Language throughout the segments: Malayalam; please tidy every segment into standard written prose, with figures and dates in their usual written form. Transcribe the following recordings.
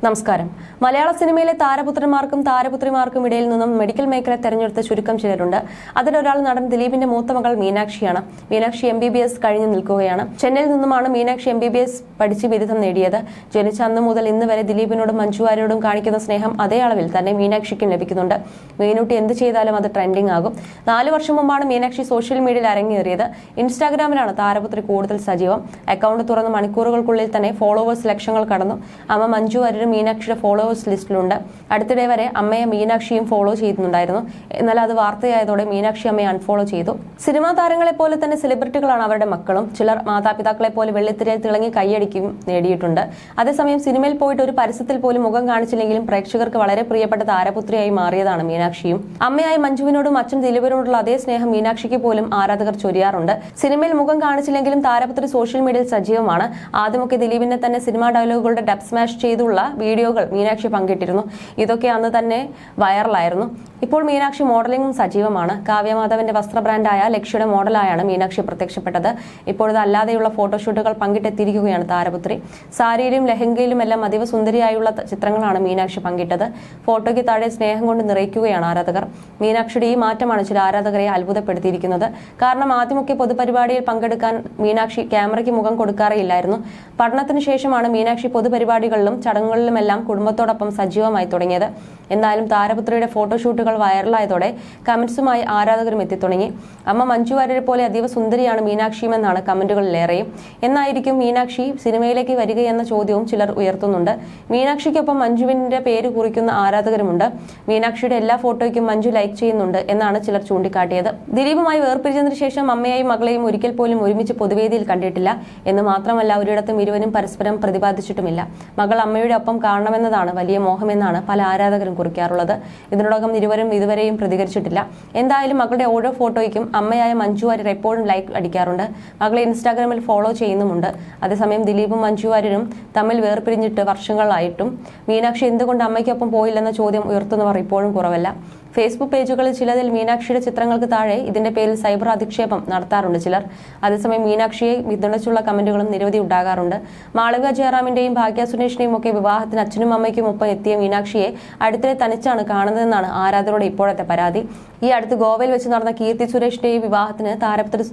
നമസ്കാരം. മലയാള സിനിമയിലെ താരപുത്രന്മാർക്കും താരപുത്രിമാർക്കും ഇടയിൽ നിന്നും മെഡിക്കൽ മേഖല തെരഞ്ഞെടുത്ത ചുരുക്കം ചിലരുണ്ട്. അതിലൊരാൾ നടൻ ദിലീപിന്റെ മൂത്ത മകൾ മീനാക്ഷിയാണ്. മീനാക്ഷി MBBS കഴിഞ്ഞു നിൽക്കുകയാണ്. ചെന്നൈയിൽ നിന്നുമാണ് മീനാക്ഷി MBBS പഠിച്ച് ബിരുദം നേടിയത്. ജനിച്ച അന്ന് മുതൽ ഇന്ന് വരെ ദിലീപിനോടും മഞ്ജു വാര്യരോടും കാണിക്കുന്ന സ്നേഹം അതേ അളവിൽ തന്നെ മീനാക്ഷിക്കും ലഭിക്കുന്നുണ്ട്. മീനൂട്ടി എന്ത് ചെയ്താലും അത് ട്രെൻഡിംഗ് ആകും. 4 വർഷം മുമ്പാണ് മീനാക്ഷി സോഷ്യൽ മീഡിയയിൽ അരങ്ങേറിയത്. ഇൻസ്റ്റാഗ്രാമിലാണ് താരപുത്രി കൂടുതൽ സജീവം. അക്കൗണ്ട് തുറന്ന് മണിക്കൂറുകൾക്കുള്ളിൽ തന്നെ ഫോളോവേഴ്സ് ലക്ഷങ്ങൾ കടന്നു. അമ്മ മഞ്ജു വാര്യരും മീനാക്ഷിയുടെ ഫോളോവേഴ്സ് ലിസ്റ്റിലുണ്ട്. അടുത്തിടെ വരെ അമ്മയെ മീനാക്ഷിയും ഫോളോ ചെയ്യുന്നുണ്ടായിരുന്നു. എന്നാൽ അത് വാർത്തയായതോടെ മീനാക്ഷി അമ്മയെ അൺഫോളോ ചെയ്തു. സിനിമാ താരങ്ങളെ പോലെ തന്നെ സെലിബ്രിറ്റികളാണ് അവരുടെ മക്കളും. ചിലർ മാതാപിതാക്കളെ പോലെ വെള്ളിത്തിരയിൽ തിളങ്ങി കൈയടിക്കും നേടിയിട്ടുണ്ട്. അതേസമയം സിനിമയിൽ പോയിട്ട് ഒരു പരസ്യത്തിൽ പോലും മുഖം കാണിച്ചില്ലെങ്കിലും പ്രേക്ഷകർക്ക് വളരെ പ്രിയപ്പെട്ട താരപുത്രിയായി മാറിയതാണ് മീനാക്ഷിയും. അമ്മയായി മഞ്ജുവിനോടും അച്ഛൻ ദിലീപിനോടുള്ള അതേ സ്നേഹം മീനാക്ഷിക്ക് പോലും ആരാധകർ ചൊരിയാറുണ്ട്. സിനിമയിൽ മുഖം കാണിച്ചില്ലെങ്കിലും താരപുത്രി സോഷ്യൽ മീഡിയയിൽ സജീവമാണ്. ആദ്യമൊക്കെ ദിലീപിനെ തന്നെ സിനിമാ ഡയലോഗുകളുടെ ഡബ് സ്മാഷ് ചെയ്തുള്ള വീഡിയോകൾ മീനാക്ഷി പങ്കിട്ടിരുന്നു. ഇതൊക്കെ അന്ന് തന്നെ വൈറലായിരുന്നു. ഇപ്പോൾ മീനാക്ഷി മോഡലിംഗും സജീവമാണ്. കാവ്യമാധവന്റെ വസ്ത്ര ബ്രാൻഡായ ലക്ഷ്യയുടെ മോഡലായാണ് മീനാക്ഷി പ്രത്യക്ഷപ്പെട്ടത്. ഇപ്പോഴത് അല്ലാതെയുള്ള ഫോട്ടോഷൂട്ടുകൾ പങ്കിട്ടെത്തിയിരിക്കുകയാണ് താരപുത്രി. സാരിയിലും ലഹങ്കയിലുമെല്ലാം അതീവ സുന്ദരിയായുള്ള ചിത്രങ്ങളാണ് മീനാക്ഷി പങ്കിട്ടത്. ഫോട്ടോയ്ക്ക് താഴെ സ്നേഹം കൊണ്ട് നിറയ്ക്കുകയാണ് ആരാധകർ. മീനാക്ഷിയുടെ ഈ മാറ്റമാണ് ചില ആരാധകരെ അത്ഭുതപ്പെടുത്തിയിരിക്കുന്നത്. കാരണം ആദ്യമൊക്കെ പൊതുപരിപാടിയിൽ പങ്കെടുക്കാൻ മീനാക്ഷി ക്യാമറയ്ക്ക് മുഖം കൊടുക്കാറേയില്ലായിരുന്നു. പഠനത്തിന് ശേഷമാണ് മീനാക്ഷി പൊതുപരിപാടികളിലും ചടങ്ങുകളിലുമെല്ലാം കുടുംബത്തോടൊപ്പം സജീവമായി തുടങ്ങിയത്. എന്നാലും താരപുത്രിയുടെ ഫോട്ടോഷൂട്ടുകൾ വൈറലായതോടെ കമന്റ്സുമായി ആരാധകരും എത്തിത്തുടങ്ങി. അമ്മ മഞ്ജു വാര്യരെ പോലെ അതീവ സുന്ദരിയാണ് മീനാക്ഷിയുമെന്നാണ് കമന്റുകളിലേറെയും. എന്നായിരിക്കും മീനാക്ഷി സിനിമയിലേക്ക് വരികയെന്ന ചോദ്യവും ചിലർ ഉയർത്തുന്നുണ്ട്. മീനാക്ഷിക്കൊപ്പം മഞ്ജുവിന്റെ പേര് കുറിക്കുന്ന ആരാധകരുമുണ്ട്. മീനാക്ഷിയുടെ എല്ലാ ഫോട്ടോയ്ക്കും മഞ്ജു ലൈക്ക് ചെയ്യുന്നുണ്ട് എന്നാണ് ചിലർ ചൂണ്ടിക്കാട്ടിയത്. ദിലീപുമായി വേർപിരിഞ്ഞതിനു ശേഷം അമ്മയെയും മകളെയും ഒരിക്കൽ പോലും ഒരുമിച്ച് പൊതുവേദിയിൽ കണ്ടിട്ടില്ല എന്ന് മാത്രമല്ല ഒരിടത്തും ഇരുവരും പരസ്പരം പ്രതിപാദിച്ചിട്ടുമില്ല. മകൾ അമ്മയുടെ ഒപ്പം കാണണമെന്നതാണ് വലിയ മോഹമെന്നാണ് പല ആരാധകരും കുറിക്കാറുള്ളത്. ഇതിനോടകം ഇരുവരും ഇതുവരെയും പ്രതികരിച്ചിട്ടില്ല. എന്തായാലും മകളുടെ ഓരോ ഫോട്ടോയ്ക്കും അമ്മയായ മഞ്ജു വാര്യർ എപ്പോഴും ലൈക്ക് അടിക്കാറുണ്ട്. മകളെ ഇൻസ്റ്റാഗ്രാമിൽ ഫോളോ ചെയ്യുന്നുമുണ്ട്. അതേസമയം ദിലീപും മഞ്ജു വാര്യരും തമ്മിൽ വേർപിരിഞ്ഞിട്ട് വർഷങ്ങളായിട്ടും മീനാക്ഷി എന്തുകൊണ്ട് അമ്മയ്ക്കൊപ്പം പോയില്ലെന്ന ചോദ്യം ഉയർത്തുന്നവർ ഇപ്പോഴും കുറവല്ല. ഫേസ്ബുക്ക് പേജുകളിൽ ചിലതിൽ മീനാക്ഷിയുടെ ചിത്രങ്ങൾക്ക് താഴെ ഇതിന്റെ പേരിൽ സൈബർ അധിക്ഷേപം നടത്താറുണ്ട് ചിലർ. അതേസമയം മീനാക്ഷിയെ പിന്തുണച്ചുള്ള കമന്റുകളും നിരവധി ഉണ്ടാകാറുണ്ട്. മാളവിക ജയറാമിന്റെയും ഭാഗ്യ സുരേഷിന്റെയും ഒക്കെ വിവാഹത്തിന് അച്ഛനും അമ്മയ്ക്കും ഒപ്പം എത്തിയ മീനാക്ഷിയെ അടുത്തിടെ തനിച്ചാണ് കാണുന്നതെന്നാണ് ആരാധകരുടെ ഇപ്പോഴത്തെ പരാതി. ഈ അടുത്ത് ഗോവയിൽ വെച്ച് നടന്ന കീർത്തി സുരേഷിന്റെയും വിവാഹത്തിന് താരപുത്രി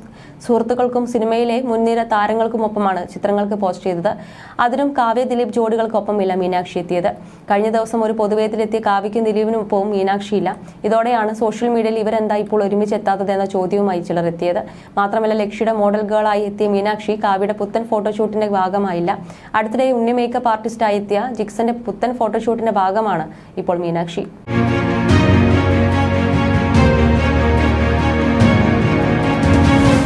സുഹൃത്തുക്കൾക്കും സിനിമയിലെ മുൻനിര താരങ്ങൾക്കുമൊപ്പമാണ് ചിത്രങ്ങൾക്ക് പോസ്റ്റ് ചെയ്തത്. അതിനും കാവ്യ ദിലീപ് ജോഡികൾക്കൊപ്പമില്ല മീനാക്ഷി എത്തിയത്. കഴിഞ്ഞ ദിവസം ഒരു പൊതുവേദിയിലെത്തിയ കാവ്യയ്ക്കും ദിലീപിനൊപ്പവും മീനാക്ഷിയില്ല. ഇതോടെയാണ് സോഷ്യൽ മീഡിയയിൽ ഇവരെന്താ ഇപ്പോൾ ഒരുമിച്ച് എത്താത്തത് എന്ന ചോദ്യവുമായി ചിലർ എത്തിയത്. മാത്രമല്ല ലക്ഷ്യയുടെ മോഡൽ ഗേളായി എത്തിയ മീനാക്ഷി കാവ്യയുടെ പുത്തൻ ഫോട്ടോഷൂട്ടിന്റെ ഭാഗമായില്ല. അടുത്തിടെ ഉണ്ണി മേക്കപ്പ് ആർട്ടിസ്റ്റായി എത്തിയ ജിക്സന്റെ പുത്തൻ ഫോട്ടോഷൂട്ടിന്റെ ഭാഗമാണ് ഇപ്പോൾ മീനാക്ഷി.